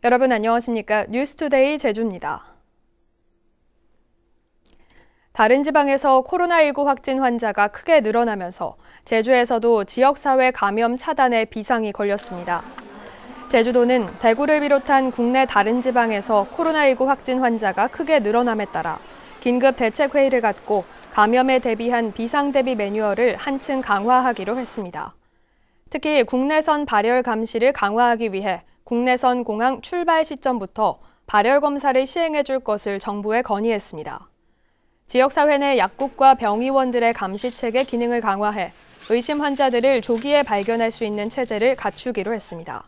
여러분 안녕하십니까? 뉴스투데이 제주입니다. 다른 지방에서 코로나19 확진 환자가 크게 늘어나면서 제주에서도 지역사회 감염 차단에 비상이 걸렸습니다. 제주도는 대구를 비롯한 국내 다른 지방에서 코로나19 확진 환자가 크게 늘어남에 따라 긴급 대책회의를 갖고 감염에 대비한 비상대비 매뉴얼을 한층 강화하기로 했습니다. 특히 국내선 발열 감시를 강화하기 위해 국내선 공항 출발 시점부터 발열 검사를 시행해 줄 것을 정부에 건의했습니다. 지역사회 내 약국과 병의원들의 감시체계 기능을 강화해 의심 환자들을 조기에 발견할 수 있는 체제를 갖추기로 했습니다.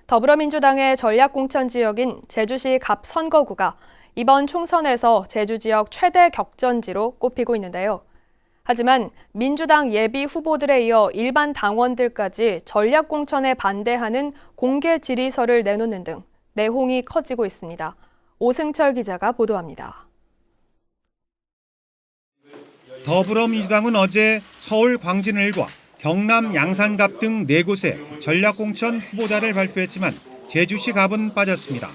더불어민주당의 전략공천 지역인 제주시 갑 선거구가 이번 총선에서 제주 지역 최대 격전지로 꼽히고 있는데요. 하지만 민주당 예비 후보들에 이어 일반 당원들까지 전략공천에 반대하는 공개 질의서를 내놓는 등 내홍이 커지고 있습니다. 오승철 기자가 보도합니다. 더불어민주당은 어제 서울 광진을과 경남 양산갑 등 4곳에 전략공천 후보자를 발표했지만 제주시 갑은 빠졌습니다.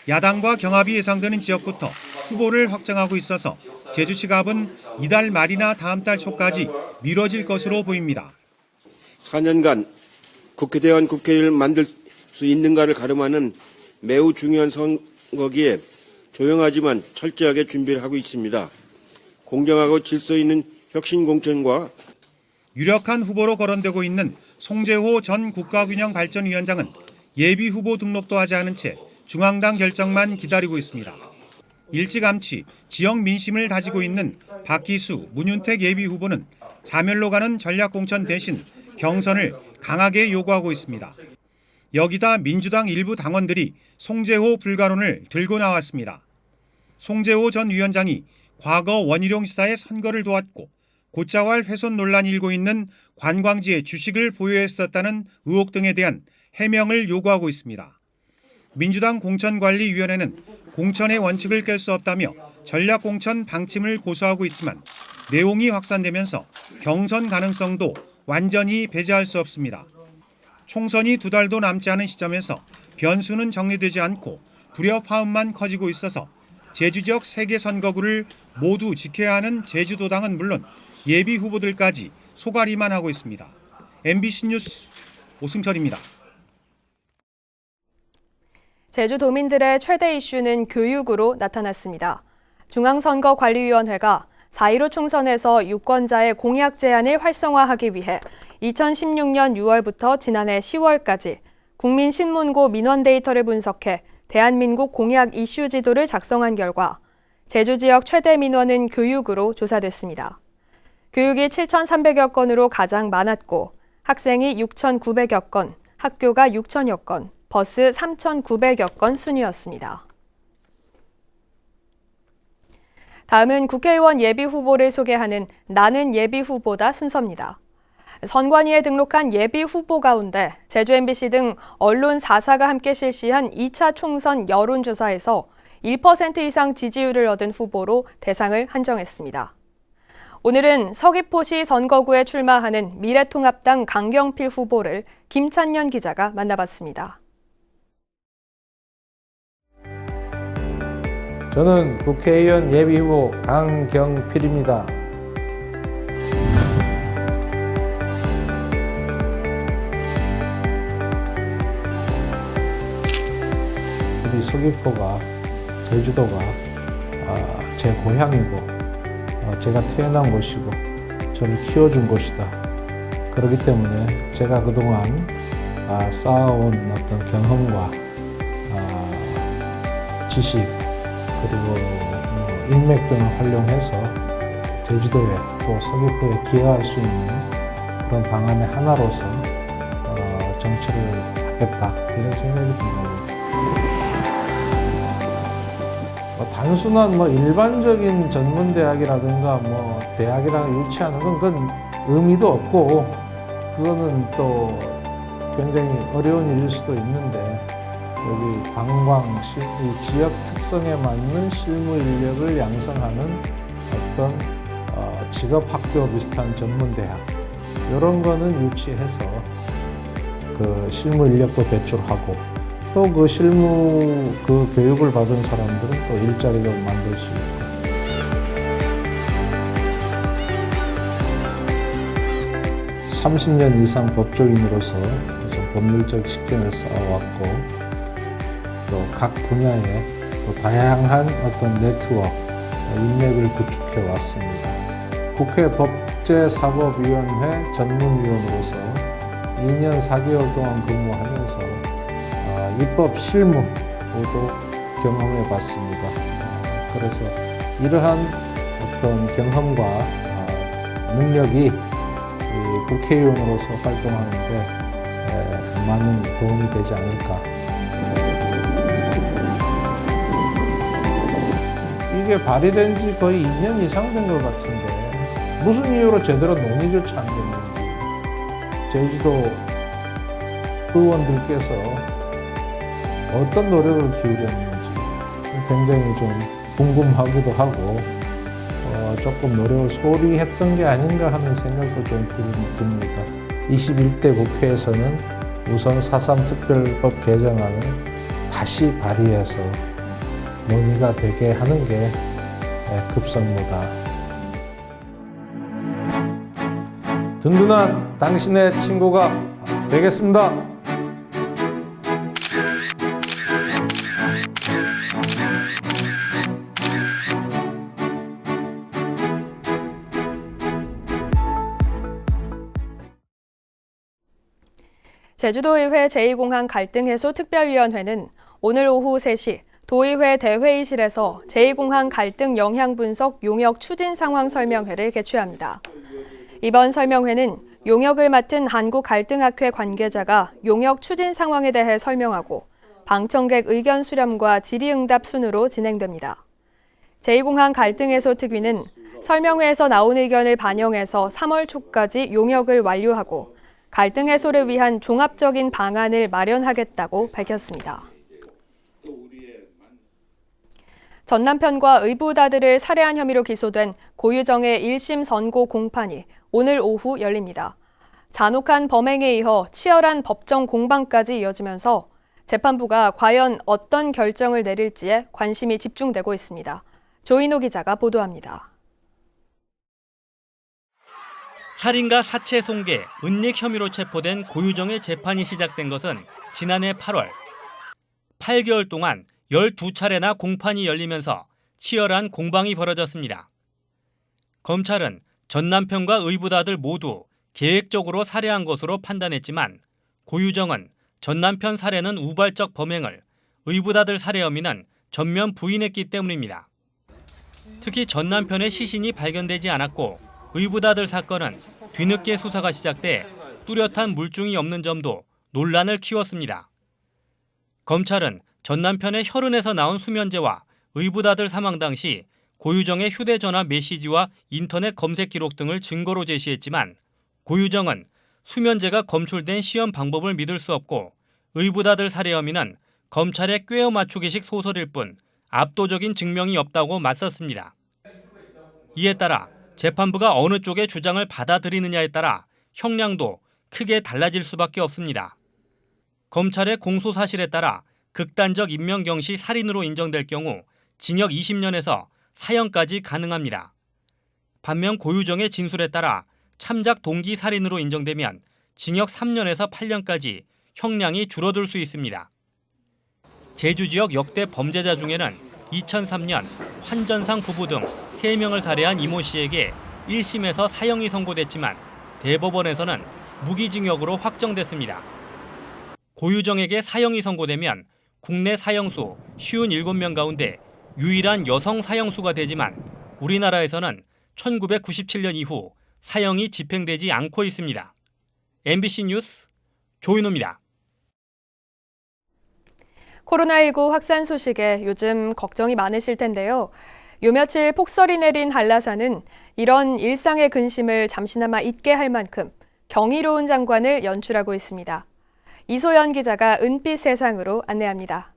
야당과 경합이 예상되는 지역부터 후보를 확정하고 있어서 제주시 갑은 이달 말이나 다음 달 초까지 미뤄질 것으로 보입니다. 4년간 국회대원 국회의를 만들 수 있는가를 가름하는 매우 중요한 선거기에 조용하지만 철저하게 준비를 하고 있습니다. 공정하고 질서 있는 혁신 공천과 유력한 후보로 거론되고 있는 송재호 전 국가균형발전위원장은 예비 후보 등록도 하지 않은 채 중앙당 결정만 기다리고 있습니다. 일찌감치 지역 민심을 다지고 있는 박기수, 문윤택 예비 후보는 자멸로 가는 전략공천 대신 경선을 강하게 요구하고 있습니다. 여기다 민주당 일부 당원들이 송재호 불가론을 들고 나왔습니다. 송재호 전 위원장이 과거 원희룡 지사의 선거를 도왔고 곶자왈 훼손 논란이 일고 있는 관광지에 주식을 보유했었다는 의혹 등에 대한 해명을 요구하고 있습니다. 민주당 공천관리위원회는 공천의 원칙을 깰 수 없다며 전략공천 방침을 고수하고 있지만 내용이 확산되면서 경선 가능성도 완전히 배제할 수 없습니다. 총선이 2달도 남지 않은 시점에서 변수는 정리되지 않고 불협화음만 커지고 있어서 제주 지역 3개 선거구를 모두 지켜야 하는 제주도당은 물론 예비 후보들까지 소가리만 하고 있습니다. MBC 뉴스 오승철입니다. 제주도민들의 최대 이슈는 교육으로 나타났습니다. 중앙선거관리위원회가 4.15 총선에서 유권자의 공약 제안을 활성화하기 위해 2016년 6월부터 지난해 10월까지 국민신문고 민원 데이터를 분석해 대한민국 공약 이슈 지도를 작성한 결과 제주 지역 최대 민원은 교육으로 조사됐습니다. 교육이 7,300여 건으로 가장 많았고 학생이 6,900여 건, 학교가 6,000여 건, 버스 3,900여 건 순이었습니다. 다음은 국회의원 예비 후보를 소개하는 나는 예비 후보다 순서입니다. 선관위에 등록한 예비 후보 가운데 제주 MBC 등 언론 4사가 함께 실시한 2차 총선 여론조사에서 1% 이상 지지율을 얻은 후보로 대상을 한정했습니다. 오늘은 서귀포시 선거구에 출마하는 미래통합당 강경필 후보를 김찬년 기자가 만나봤습니다. 저는 국회의원 예비후보 강경필입니다. 우리 서귀포가, 제주도가 제 고향이고 제가 태어난 곳이고 저를 키워준 곳이다. 그렇기 때문에 제가 그동안 쌓아온 어떤 경험과 지식 그리고 인맥 등을 활용해서 제주도에 또 서귀포에 기여할 수 있는 그런 방안의 하나로서 정치를 하겠다 이런 생각이 듭니다. 단순한 일반적인 전문대학이라든가 대학이랑 유치하는 건 그건 의미도 없고 그거는 또 굉장히 어려운 일일 수도 있는데 여기 관광, 이 지역 특성에 맞는 실무 인력을 양성하는 어떤 직업학교 비슷한 전문대학 이런 거는 유치해서 그 실무 인력도 배출하고 또 그 실무 그 교육을 받은 사람들은 또 일자리도 만들 수 있고 30년 이상 법조인으로서 법률적 식견을 쌓아왔고 또 각 분야에 또 다양한 어떤 네트워크, 인맥을 구축해 왔습니다. 국회 법제사법위원회 전문위원으로서 2년 4개월 동안 근무하면서 입법 실무도 경험해 봤습니다. 그래서 이러한 어떤 경험과 능력이 국회의원으로서 활동하는데 많은 도움이 되지 않을까. 이게 발의된 지 거의 2년 이상 된 것 같은데 무슨 이유로 제대로 논의조차 안 됐는지 제주도 의원들께서 어떤 노력을 기울였는지 굉장히 좀 궁금하기도 하고 조금 노력을 소홀히 했던 게 아닌가 하는 생각도 좀 듭니다. 21대 국회에서는 우선 4.3 특별법 개정안을 다시 발의해서 논의가 되게 하는 게 급선무다. 든든한 당신의 친구가 되겠습니다. 제주도의회 제2공항 갈등 해소 특별위원회는 오늘 오후 3시 도의회 대회의실에서 제2공항 갈등 영향 분석 용역 추진 상황 설명회를 개최합니다. 이번 설명회는 용역을 맡은 한국갈등학회 관계자가 용역 추진 상황에 대해 설명하고 방청객 의견 수렴과 질의응답 순으로 진행됩니다. 제2공항 갈등 해소 특위는 설명회에서 나온 의견을 반영해서 3월 초까지 용역을 완료하고 갈등 해소를 위한 종합적인 방안을 마련하겠다고 밝혔습니다. 전 남편과 의붓아들을 살해한 혐의로 기소된 고유정의 1심 선고 공판이 오늘 오후 열립니다. 잔혹한 범행에 이어 치열한 법정 공방까지 이어지면서 재판부가 과연 어떤 결정을 내릴지에 관심이 집중되고 있습니다. 조인호 기자가 보도합니다. 살인과 사체 손괴, 은닉 혐의로 체포된 고유정의 재판이 시작된 것은 지난해 8월. 8개월 동안 12차례나 공판이 열리면서 치열한 공방이 벌어졌습니다. 검찰은 전 남편과 의붓아들 모두 계획적으로 살해한 것으로 판단했지만 고유정은 전 남편 살해는 우발적 범행을, 의붓아들 살해 혐의는 전면 부인했기 때문입니다. 특히 전 남편의 시신이 발견되지 않았고 의붓아들 사건은 뒤늦게 수사가 시작돼 뚜렷한 물증이 없는 점도 논란을 키웠습니다. 검찰은 전 남편의 혈흔에서 나온 수면제와 의붓아들 사망 당시 고유정의 휴대전화 메시지와 인터넷 검색 기록 등을 증거로 제시했지만 고유정은 수면제가 검출된 시험 방법을 믿을 수 없고 의붓아들 살해 혐의는 검찰의 꿰어 맞추기식 소설일 뿐 압도적인 증명이 없다고 맞섰습니다. 이에 따라 재판부가 어느 쪽의 주장을 받아들이느냐에 따라 형량도 크게 달라질 수밖에 없습니다. 검찰의 공소 사실에 따라 극단적 인명경시 살인으로 인정될 경우 징역 20년에서 사형까지 가능합니다. 반면 고유정의 진술에 따라 참작 동기 살인으로 인정되면 징역 3년에서 8년까지 형량이 줄어들 수 있습니다. 제주 지역 역대 범죄자 중에는 2003년 환전상 부부 등 3명을 살해한 이모 씨에게 1심에서 사형이 선고됐지만 대법원에서는 무기징역으로 확정됐습니다. 고유정에게 사형이 선고되면 국내 사형수 57명 가운데 유일한 여성 사형수가 되지만 우리나라에서는 1997년 이후 사형이 집행되지 않고 있습니다. MBC 뉴스 조인호입니다. 코로나19 확산 소식에 요즘 걱정이 많으실 텐데요. 요 며칠 폭설이 내린 한라산은 이런 일상의 근심을 잠시나마 잊게 할 만큼 경이로운 장관을 연출하고 있습니다. 이소연 기자가 은빛 세상으로 안내합니다.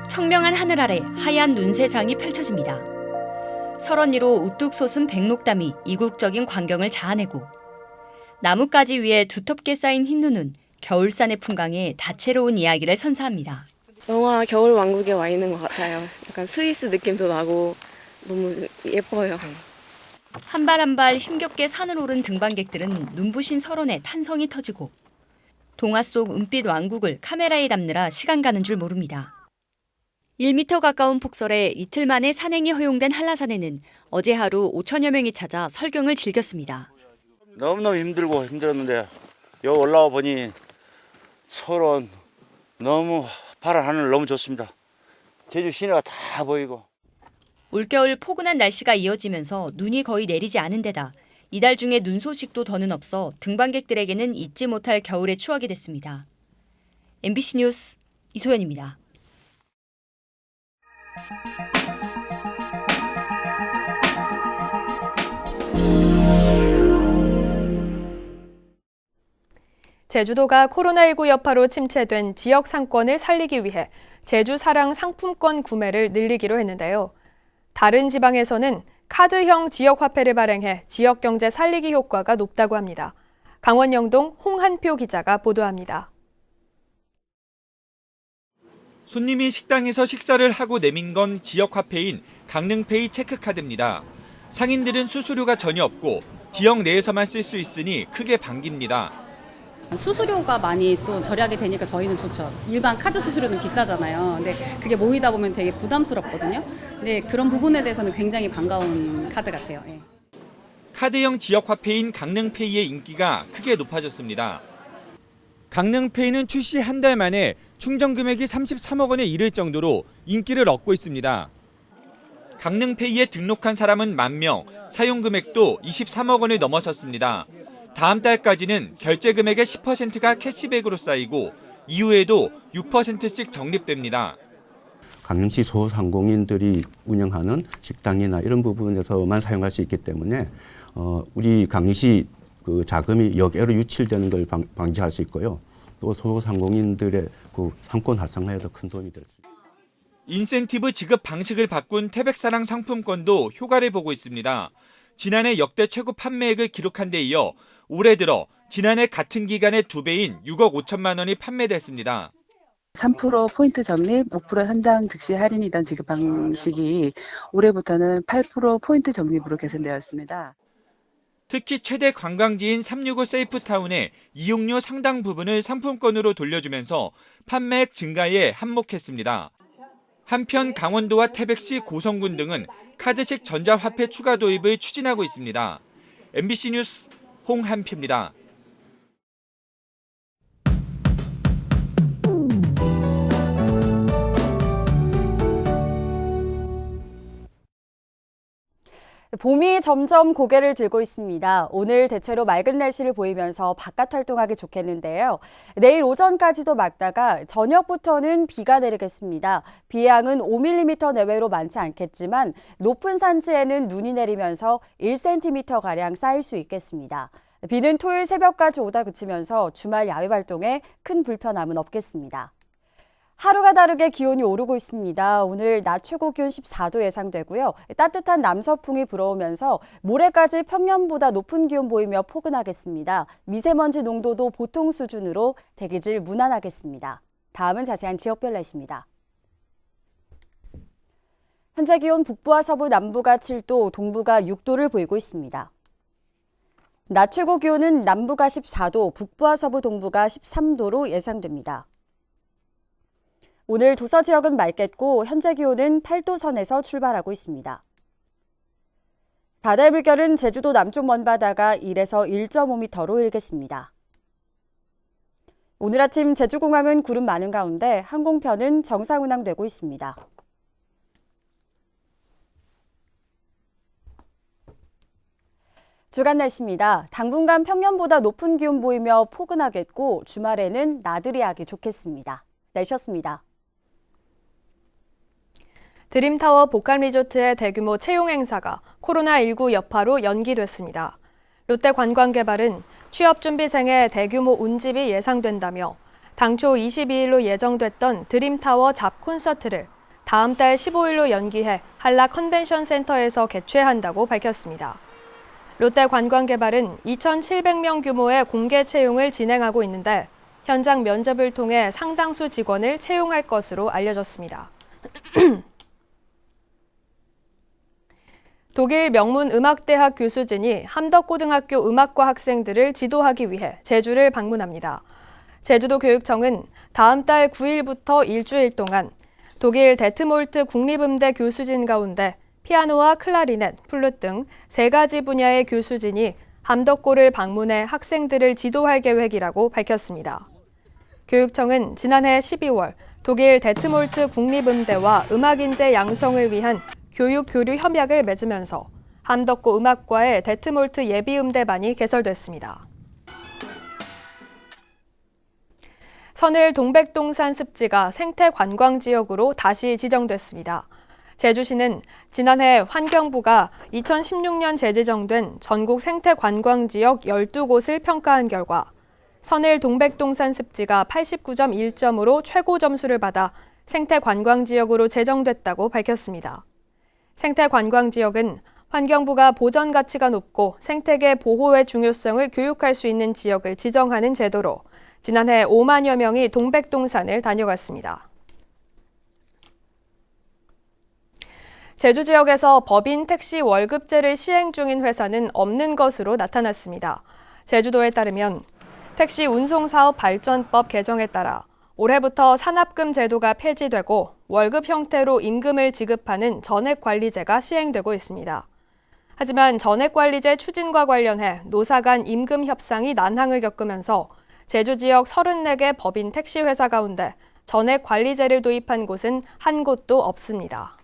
청명한 하늘 아래 하얀 눈 세상이 펼쳐집니다. 설원리로 우뚝 솟은 백록담이 이국적인 광경을 자아내고 나뭇가지 위에 두텁게 쌓인 흰 눈은 겨울산의 풍광에 다채로운 이야기를 선사합니다. 영화 겨울 왕국에 와 있는 것 같아요. 약간 스위스 느낌도 나고 너무 예뻐요. 한 발 한 발 힘겹게 산을 오른 등반객들은 눈부신 설원에 탄성이 터지고 동화 속 은빛 왕국을 카메라에 담느라 시간 가는 줄 모릅니다. 1m 가까운 폭설에 이틀 만에 산행이 허용된 한라산에는 어제 하루 5천여 명이 찾아 설경을 즐겼습니다. 너무너무 힘들었는데 여기 올라와 보니 설원 너무 파란 하늘 너무 좋습니다. 제주 시내가 다 보이고. 올겨울 포근한 날씨가 이어지면서 눈이 거의 내리지 않은 데다 이달 중에 눈 소식도 더는 없어 등반객들에게는 잊지 못할 겨울의 추억이 됐습니다. MBC 뉴스 이소연입니다. 제주도가 코로나19 여파로 침체된 지역 상권을 살리기 위해 제주 사랑 상품권 구매를 늘리기로 했는데요. 다른 지방에서는 카드형 지역화폐를 발행해 지역 경제 살리기 효과가 높다고 합니다. 강원 영동 홍한표 기자가 보도합니다. 손님이 식당에서 식사를 하고 내민 건 지역화폐인 강릉페이 체크카드입니다. 상인들은 수수료가 전혀 없고 지역 내에서만 쓸 수 있으니 크게 반깁니다. 수수료가 많이 또 절약이 되니까 저희는 좋죠. 일반 카드 수수료는 비싸잖아요. 근데 그게 모이다 보면 되게 부담스럽거든요. 근데 그런 부분에 대해서는 굉장히 반가운 카드 같아요. 예. 카드형 지역화폐인 강릉페이의 인기가 크게 높아졌습니다. 강릉페이는 출시 한 달 만에 충전 금액이 33억 원에 이를 정도로 인기를 얻고 있습니다. 강릉페이에 등록한 사람은 10,000명, 사용 금액도 23억 원을 넘어섰습니다. 다음 달까지는 결제 금액의 10%가 캐시백으로 쌓이고 이후에도 6%씩 적립됩니다. 강릉시 소상공인들이 운영하는 식당이나 이런 부분에서만 사용할 수 있기 때문에 우리 강릉시 그 자금이 역외로 유출되는 걸 방지할 수 있고요. 또 소상공인들의 그 상권 활성화에도 큰 도움이 될 수 있습니다. 인센티브 지급 방식을 바꾼 태백사랑 상품권도 효과를 보고 있습니다. 지난해 역대 최고 판매액을 기록한 데 이어 올해 들어 지난해 같은 기간의 2배인 6억 5천만 원이 판매됐습니다. 3% 포인트 적립, 5% 현장 즉시 할인이던 지급 방식이 올해부터는 8% 포인트 적립으로 개선되었습니다. 특히 최대 관광지인 365 세이프타운의 이용료 상당 부분을 상품권으로 돌려주면서 판매액 증가에 한몫했습니다. 한편 강원도와 태백시, 고성군 등은 카드식 전자화폐 추가 도입을 추진하고 있습니다. MBC 뉴스 홍한표입니다. 봄이 점점 고개를 들고 있습니다. 오늘 대체로 맑은 날씨를 보이면서 바깥 활동하기 좋겠는데요. 내일 오전까지도 맑다가 저녁부터는 비가 내리겠습니다. 비의 양은 5mm 내외로 많지 않겠지만 높은 산지에는 눈이 내리면서 1cm가량 쌓일 수 있겠습니다. 비는 토요일 새벽까지 오다 그치면서 주말 야외 활동에 큰 불편함은 없겠습니다. 하루가 다르게 기온이 오르고 있습니다. 오늘 낮 최고 기온 14도 예상되고요. 따뜻한 남서풍이 불어오면서 모레까지 평년보다 높은 기온 보이며 포근하겠습니다. 미세먼지 농도도 보통 수준으로 대기질 무난하겠습니다. 다음은 자세한 지역별 날씨입니다. 현재 기온 북부와 서부 남부가 7도, 동부가 6도를 보이고 있습니다. 낮 최고 기온은 남부가 14도, 북부와 서부 동부가 13도로 예상됩니다. 오늘 도서 지역은 맑겠고 현재 기온은 8도 선에서 출발하고 있습니다. 바다의 물결은 제주도 남쪽 먼바다가 1에서 1.5m로 일겠습니다. 오늘 아침 제주공항은 구름 많은 가운데 항공편은 정상 운항되고 있습니다. 주간 날씨입니다. 당분간 평년보다 높은 기온 보이며 포근하겠고 주말에는 나들이 하기 좋겠습니다. 날씨였습니다. 드림타워 복합리조트의 대규모 채용 행사가 코로나19 여파로 연기됐습니다. 롯데관광개발은 취업준비생의 대규모 운집이 예상된다며 당초 22일로 예정됐던 드림타워 잡 콘서트를 다음 달 15일로 연기해 한라 컨벤션 센터에서 개최한다고 밝혔습니다. 롯데관광개발은 2,700명 규모의 공개 채용을 진행하고 있는데 현장 면접을 통해 상당수 직원을 채용할 것으로 알려졌습니다. 독일 명문음악대학 교수진이 함덕고등학교 음악과 학생들을 지도하기 위해 제주를 방문합니다. 제주도 교육청은 다음 달 9일부터 일주일 동안 독일 데트몰트 국립음대 교수진 가운데 피아노와 클라리넷, 플룻 등 3가지 분야의 교수진이 함덕고를 방문해 학생들을 지도할 계획이라고 밝혔습니다. 교육청은 지난해 12월 독일 데트몰트 국립음대와 음악인재 양성을 위한 교육 교류 협약을 맺으면서 함덕고 음악과의 데트몰트 예비음대반이 개설됐습니다. 선을 동백동산 습지가 생태관광지역으로 다시 지정됐습니다. 제주시는 지난해 환경부가 2016년 재지정된 전국 생태관광지역 12곳을 평가한 결과 선을 동백동산 습지가 89.1점으로 최고 점수를 받아 생태관광지역으로 제정됐다고 밝혔습니다. 생태관광지역은 환경부가 보전 가치가 높고 생태계 보호의 중요성을 교육할 수 있는 지역을 지정하는 제도로 지난해 5만여 명이 동백동산을 다녀갔습니다. 제주 지역에서 법인 택시 월급제를 시행 중인 회사는 없는 것으로 나타났습니다. 제주도에 따르면 택시 운송사업 발전법 개정에 따라 올해부터 산납금 제도가 폐지되고 월급 형태로 임금을 지급하는 전액관리제가 시행되고 있습니다. 하지만 전액관리제 추진과 관련해 노사 간 임금 협상이 난항을 겪으면서 제주 지역 34개 법인 택시 회사 가운데 전액관리제를 도입한 곳은 한 곳도 없습니다.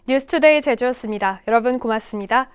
뉴스투데이 제주였습니다. 여러분 고맙습니다.